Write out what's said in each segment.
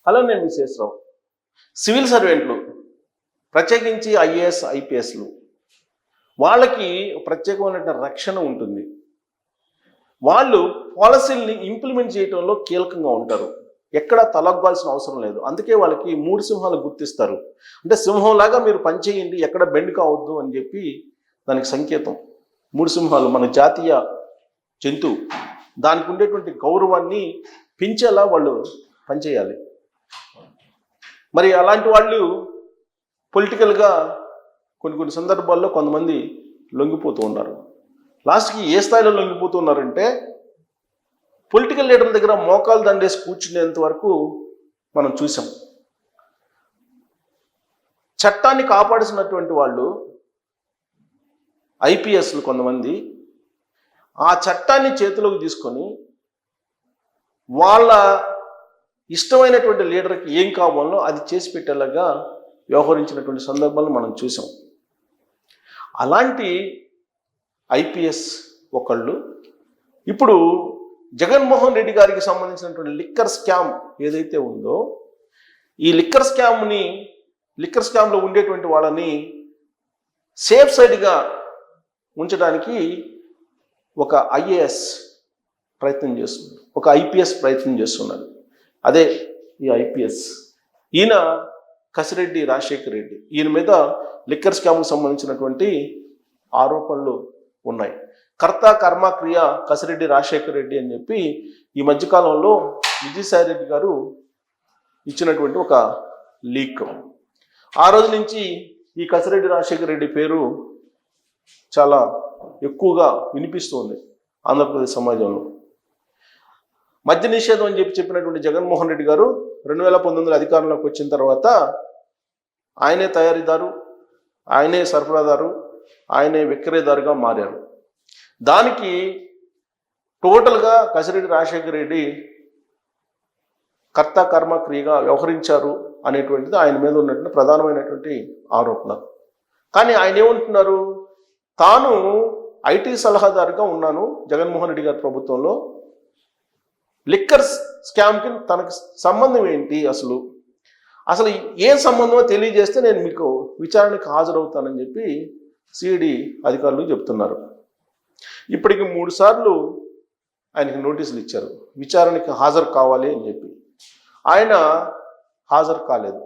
అలా నేను విశేషరావు సివిల్ సర్వెంట్లు ప్రత్యేకించి ఐఏఎస్ ఐపీఎస్లు వాళ్ళకి ప్రత్యేకమైన రక్షణ ఉంటుంది. వాళ్ళు పాలసీల్ని ఇంప్లిమెంట్ చేయడంలో కీలకంగా ఉంటారు. ఎక్కడ తలగ్గాల్సిన అవసరం లేదు. అందుకే వాళ్ళకి 3 సింహాలు గుర్తిస్తారు. అంటే సింహంలాగా మీరు పనిచేయండి, ఎక్కడ బెండ్ కావద్దు అని చెప్పి దానికి సంకేతం. 3 సింహాలు మన జాతీయ జంతువు, దానికి ఉండేటువంటి గౌరవాన్ని పెంచేలా వాళ్ళు పనిచేయాలి. మరి అలాంటి వాళ్ళు పొలిటికల్గా కొన్ని సందర్భాల్లో కొంతమంది లొంగిపోతూ ఉన్నారు. లాస్ట్కి ఏ స్థాయిలో లొంగిపోతూ ఉన్నారంటే పొలిటికల్ లీడర్ల దగ్గర మోకాలు దండేసి కూర్చునేంత వరకు మనం చూసాం. చట్టాన్ని కాపాడుతున్నటువంటి వాళ్ళు ఐపీఎస్లు కొంతమంది ఆ చట్టాన్ని చేతిలోకి తీసుకొని వాళ్ళ ఇష్టమైనటువంటి లీడర్కి ఏం కావాలో అది చేసి పెట్టేలాగా వ్యవహరించినటువంటి సందర్భాలను మనం చూసాం. అలాంటి ఐపీఎస్ ఒకళ్ళు ఇప్పుడు జగన్మోహన్ రెడ్డి గారికి సంబంధించినటువంటి లిక్కర్ స్కామ్ ఏదైతే ఉందో, ఈ లిక్కర్ స్కామ్లో ఉండేటువంటి వాళ్ళని సేఫ్ సైడ్గా ఉంచడానికి ఒక ఐఏఎస్ ప్రయత్నం చేస్తున్నారు, ఒక ఐపీఎస్ ప్రయత్నం చేస్తున్నారు. అదే ఈ ఐపీఎస్. ఈయన కసిరెడ్డి రాజశేఖర్ రెడ్డి. ఈయన మీద లిక్కర్ స్కామ్కు సంబంధించినటువంటి ఆరోపణలు ఉన్నాయి. కర్త కర్మ క్రియ కసిరెడ్డి రాజశేఖర్ రెడ్డి అని చెప్పి ఈ మధ్యకాలంలో విజయసాయి రెడ్డి గారు ఇచ్చినటువంటి ఒక లీక్. ఆ రోజు నుంచి ఈ కసిరెడ్డి రాజశేఖర్ రెడ్డి పేరు చాలా ఎక్కువగా వినిపిస్తుంది ఆంధ్రప్రదేశ్ సమాజంలో. మద్య నిషేధం అని చెప్పినటువంటి జగన్మోహన్ రెడ్డి గారు 2019 అధికారంలోకి వచ్చిన తర్వాత ఆయనే తయారీదారు, ఆయనే సరఫరాదారు, ఆయనే విక్రయదారుగా మారారు. దానికి టోటల్గా కసిరెడ్డి రాజశేఖర్ రెడ్డి కర్త కర్మ క్రియగా వ్యవహరించారు అనేటువంటిది ఆయన మీద ఉన్నటువంటి ప్రధానమైనటువంటి ఆరోపణ. కానీ ఆయన ఏమంటున్నారు, తాను ఐటీ సలహాదారుగా ఉన్నాను జగన్మోహన్ రెడ్డి గారి ప్రభుత్వంలో, లిక్కర్ స్కామ్కి తనకు సంబంధం ఏంటి, అసలు ఏం సంబంధమో తెలియజేస్తే నేను మీకు విచారణకు హాజరవుతానని చెప్పి సిఐడి అధికారులు చెప్తున్నారు. ఇప్పటికి 3 సార్లు ఆయనకి నోటీసులు ఇచ్చారు, విచారణకి హాజరు కావాలి అని చెప్పి. ఆయన హాజరు కాలేదు.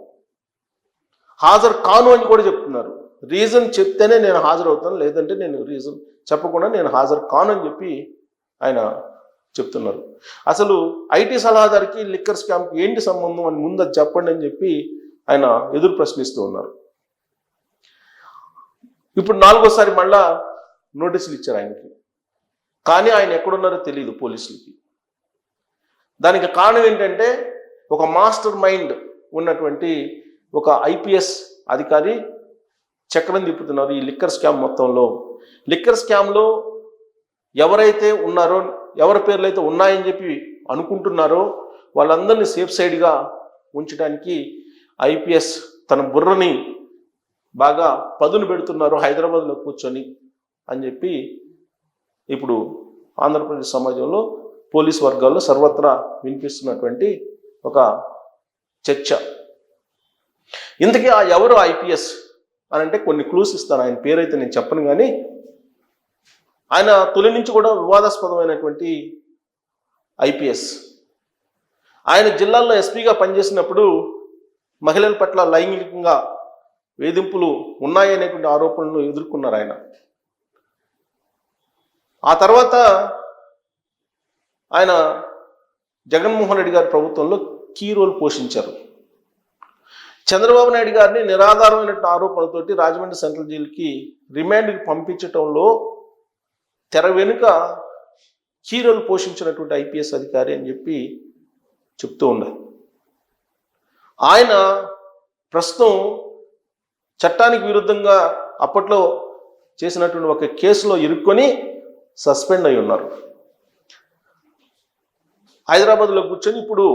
హాజరు కాను అని కూడా చెప్తున్నారు. రీజన్ చెప్తేనే నేను హాజరవుతాను, లేదంటే నేను రీజన్ చెప్పకుండా నేను హాజరు కాను అని చెప్పి ఆయన చెప్తున్నారు. అసలు ఐటీ సలహాదారికి లిక్కర్ స్కామ్కి ఏంటి సంబంధం అని ముందు అది చెప్పండి అని చెప్పి ఆయన ఎదురు ప్రశ్నిస్తూ ఉన్నారు. ఇప్పుడు 4వసారి మళ్ళా నోటీసులు ఇచ్చారు ఆయనకి. కానీ ఆయన ఎక్కడున్నారో తెలియదు పోలీసులకి. దానికి కారణం ఏంటంటే ఒక మాస్టర్ మైండ్ ఉన్నటువంటి ఒక ఐపీఎస్ అధికారి చక్రం తిప్పుతున్నారు ఈ లిక్కర్ స్కామ్ మొత్తంలో. లిక్కర్ స్కామ్లో ఎవరైతే ఉన్నారో, ఎవరి పేర్లు అయితే ఉన్నాయని చెప్పి అనుకుంటున్నారో వాళ్ళందరినీ సేఫ్ సైడ్గా ఉంచడానికి ఐపీఎస్ తన బుర్రని బాగా పదును పెడుతున్నారు హైదరాబాద్లో కూర్చొని అని చెప్పి ఇప్పుడు ఆంధ్రప్రదేశ్ సమాజంలో పోలీస్ వర్గాల్లో సర్వత్రా వినిపిస్తున్నటువంటి ఒక చర్చ. ఇంతకీ ఆ ఎవరు ఐపీఎస్ అని అంటే కొన్ని క్లూస్ ఇస్తాను. ఆయన పేరైతే నేను చెప్పను, కానీ ఆయన తొలి నుంచి కూడా వివాదాస్పదమైనటువంటి ఐపీఎస్. ఆయన జిల్లాల్లో ఎస్పీగా పనిచేసినప్పుడు మహిళల పట్ల లైంగికంగా వేధింపులు ఉన్నాయనేటువంటి ఆరోపణలు ఎదుర్కొన్నారు ఆయన. ఆ తర్వాత ఆయన జగన్మోహన్ రెడ్డి గారి ప్రభుత్వంలో కీ రోల్ పోషించారు. చంద్రబాబు నాయుడు గారిని నిరాధారమైనటువంటి ఆరోపణలతోటి రాజమండ్రి సెంట్రల్ జైలుకి రిమాండ్కి పంపించడంలో తెర వెనుక కీ రోల్ పోషించినటువంటి ఐపీఎస్ అధికారి అని చెప్పి చెప్తూ ఉన్నారు. ఆయన ప్రస్తుతం చట్టానికి విరుద్ధంగా అప్పట్లో చేసినటువంటి ఒక కేసులో ఇరుక్కొని సస్పెండ్ అయి ఉన్నారు. హైదరాబాద్లో కూర్చొని ఇప్పుడు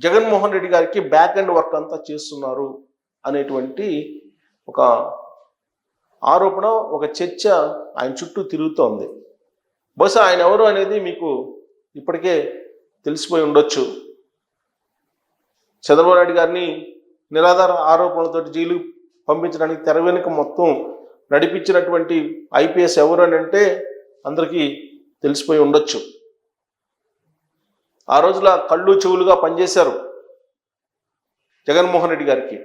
జగన్మోహన్ రెడ్డి గారికి బ్యాక్ అండ్ వర్క్ అంతా చేస్తున్నారు అనేటువంటి ఒక ఆరోపణ, ఒక చర్చ ఆయన చుట్టూ తిరుగుతోంది. బహుశా ఆయన ఎవరు అనేది మీకు ఇప్పటికే తెలిసిపోయి ఉండొచ్చు. చంద్రబాబు నాయుడు గారిని నిరాధార ఆరోపణలతో జైలు పంపించడానికి తెర వెనుక మొత్తం నడిపించినటువంటి ఐపీఎస్ ఎవరు అని అంటే అందరికీ తెలిసిపోయి ఉండొచ్చు. ఆ రోజుల కళ్ళు చెవులుగా పనిచేశారు జగన్మోహన్ రెడ్డి గారికి.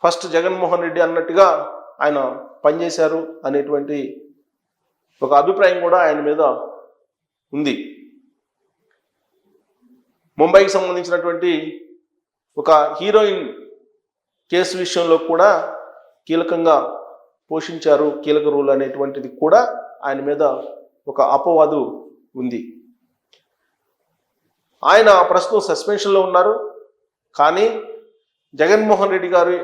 ఫస్ట్ జగన్మోహన్ రెడ్డి అన్నట్టుగా ఆయన పనిచేశారు అనేటువంటి ఒక అభిప్రాయం కూడా ఆయన మీద ఉంది. ముంబైకి సంబంధించినటువంటి ఒక హీరోయిన్ కేసు విషయంలో కూడా కీలకంగా పోషించారు, కీలక రోల్ అనేటువంటిది కూడా ఆయన మీద ఒక అపవాదు ఉంది. ఆయన ప్రస్తుతం సస్పెన్షన్లో ఉన్నారు. కానీ జగన్మోహన్ రెడ్డి గారి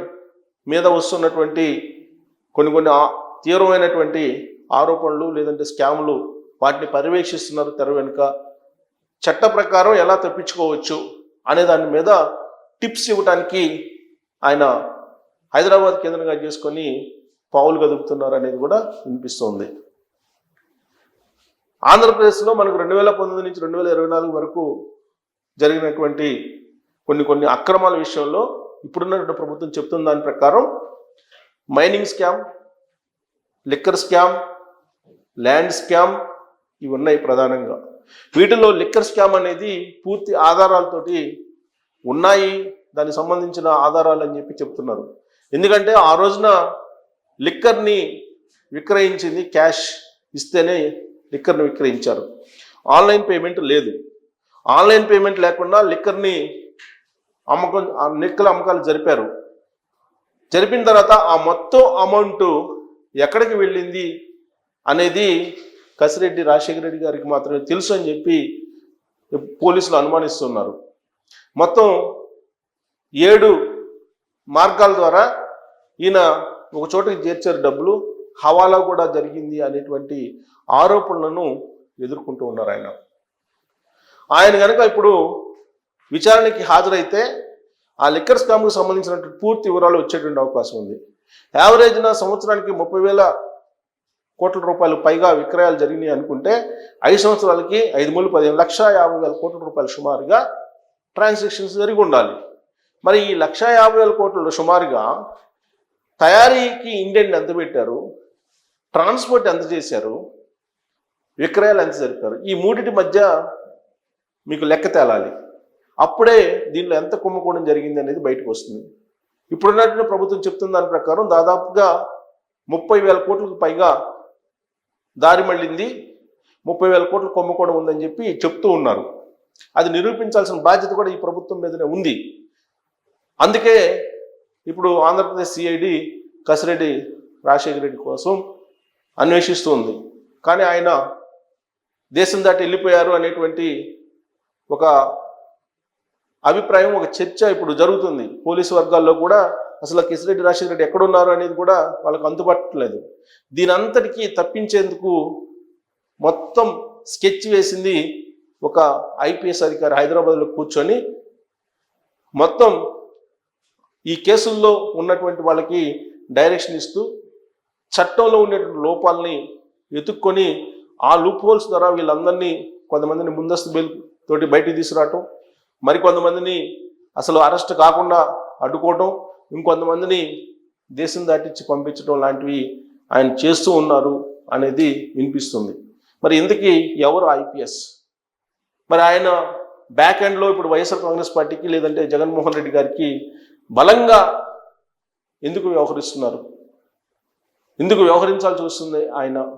మీద వస్తున్నటువంటి కొన్ని తీవ్రమైనటువంటి ఆరోపణలు లేదంటే స్కాములు వాటిని పర్యవేక్షిస్తున్నారు తెర వెనుక. చట్ట ప్రకారం ఎలా తప్పించుకోవచ్చు అనే దాని మీద టిప్స్ ఇవ్వడానికి ఆయన హైదరాబాద్ కేంద్రంగా చేసుకొని పావులు కదుపుతున్నారు అనేది కూడా వినిపిస్తోంది. ఆంధ్రప్రదేశ్లో మనకు 2019 నుంచి 2024 వరకు జరిగినటువంటి కొన్ని అక్రమాల విషయంలో ఇప్పుడున్నటువంటి ప్రభుత్వం చెప్తున్న దాని ప్రకారం mining scam, liquor scam, land scam ఇవి ఉన్నాయి ప్రధానంగా. వీటిలో లిక్కర్ స్కామ్ అనేది పూర్తి ఆధారాలతోటి ఉన్నాయి, దానికి సంబంధించిన ఆధారాలు అని చెప్పి చెప్తున్నారు. ఎందుకంటే ఆ రోజున లిక్కర్ని విక్రయించింది క్యాష్ ఇస్తేనే లిక్కర్ని విక్రయించారు. ఆన్లైన్ పేమెంట్ లేదు. ఆన్లైన్ పేమెంట్ లేకుండా లిక్కర్ని అమ్మకాలు జరిపారు. జరిపిన తర్వాత ఆ మొత్తం అమౌంట్ ఎక్కడికి వెళ్ళింది అనేది కసిరెడ్డి రాజశేఖర రెడ్డి గారికి మాత్రమే తెలుసు అని చెప్పి పోలీసులు అనుమానిస్తున్నారు. మొత్తం 7 మార్గాల ద్వారా ఈయన ఒక చోటకి చేర్చారు డబ్బులు, హవాలా కూడా జరిగింది అనేటువంటి ఆరోపణలను ఎదుర్కొంటూ ఉన్నారు ఆయన కనుక ఇప్పుడు విచారణకి హాజరైతే ఆ లిక్కర్ స్కామ్కు సంబంధించినటువంటి పూర్తి వివరాలు వచ్చేటువంటి అవకాశం ఉంది. యావరేజ్న సంవత్సరానికి 30,000 కోట్ల రూపాయలు పైగా విక్రయాలు జరిగినాయి అనుకుంటే 5 సంవత్సరాలకి 5,15,50,000 కోట్ల రూపాయలు సుమారుగా ట్రాన్సాక్షన్స్ జరిగి ఉండాలి. మరి ఈ 1,50,000 కోట్లు సుమారుగా తయారీకి ఇండియన్ ఎంత పెట్టారు, ట్రాన్స్పోర్ట్ ఎంత చేశారు, విక్రయాలు ఎంత జరిపారు, ఈ మూడిటి మధ్య మీకు లెక్క తేలాలి. అప్పుడే దీనిలో ఎంత కుంభకోణం జరిగింది అనేది బయటకు వస్తుంది. ఇప్పుడున్నటువంటి ప్రభుత్వం చెప్తున్న దాని ప్రకారం దాదాపుగా 30,000 కోట్లకు పైగా దారి మళ్ళింది, 30,000 కోట్ల కుంభకోణం ఉందని చెప్పి చెప్తూ ఉన్నారు. అది నిరూపించాల్సిన బాధ్యత కూడా ఈ ప్రభుత్వం మీదనే ఉంది. అందుకే ఇప్పుడు ఆంధ్రప్రదేశ్ సిఐడి కసిరెడ్డి రాజశేఖర రెడ్డి కోసం అన్వేషిస్తుంది. కానీ ఆయన దేశం దాటి వెళ్ళిపోయారు అనేటువంటి ఒక అభిప్రాయం, ఒక చర్చ ఇప్పుడు జరుగుతుంది పోలీసు వర్గాల్లో కూడా. అసలు కసిరెడ్డి రాజశేఖర రెడ్డి ఎక్కడున్నారు అనేది కూడా వాళ్ళకు అంతుపట్టలేదు. దీని అంతటికీ తప్పించేందుకు మొత్తం స్కెచ్ వేసింది ఒక ఐపీఎస్ అధికారి హైదరాబాద్లో కూర్చొని మొత్తం ఈ కేసుల్లో ఉన్నటువంటి వాళ్ళకి డైరెక్షన్ ఇస్తూ చట్టంలో ఉండేటువంటి లోపాలని వెతుక్కొని ఆ లూప్ హోల్స్ ద్వారా వీళ్ళందరినీ కొంతమందిని ముందస్తు బెయిల్ తోటి బయటికి తీసుకురావటం, మరికొంతమందిని అసలు అరెస్ట్ కాకుండా అడ్డుకోవటం, ఇంకొంతమందిని దేశం దాటించి పంపించడం లాంటివి ఆయన చేస్తూ ఉన్నారు అనేది వినిపిస్తుంది. మరి ఇంతకీ ఎవరు ఐపీఎస్? మరి ఆయన బ్యాక్ ఎండ్లో ఇప్పుడు వైఎస్ఆర్ కాంగ్రెస్ పార్టీకి లేదంటే జగన్మోహన్ రెడ్డి గారికి బలంగా ఎందుకు వ్యవహరిస్తున్నారు? ఎందుకు వ్యవహరించాల్సి వస్తుంది ఆయన?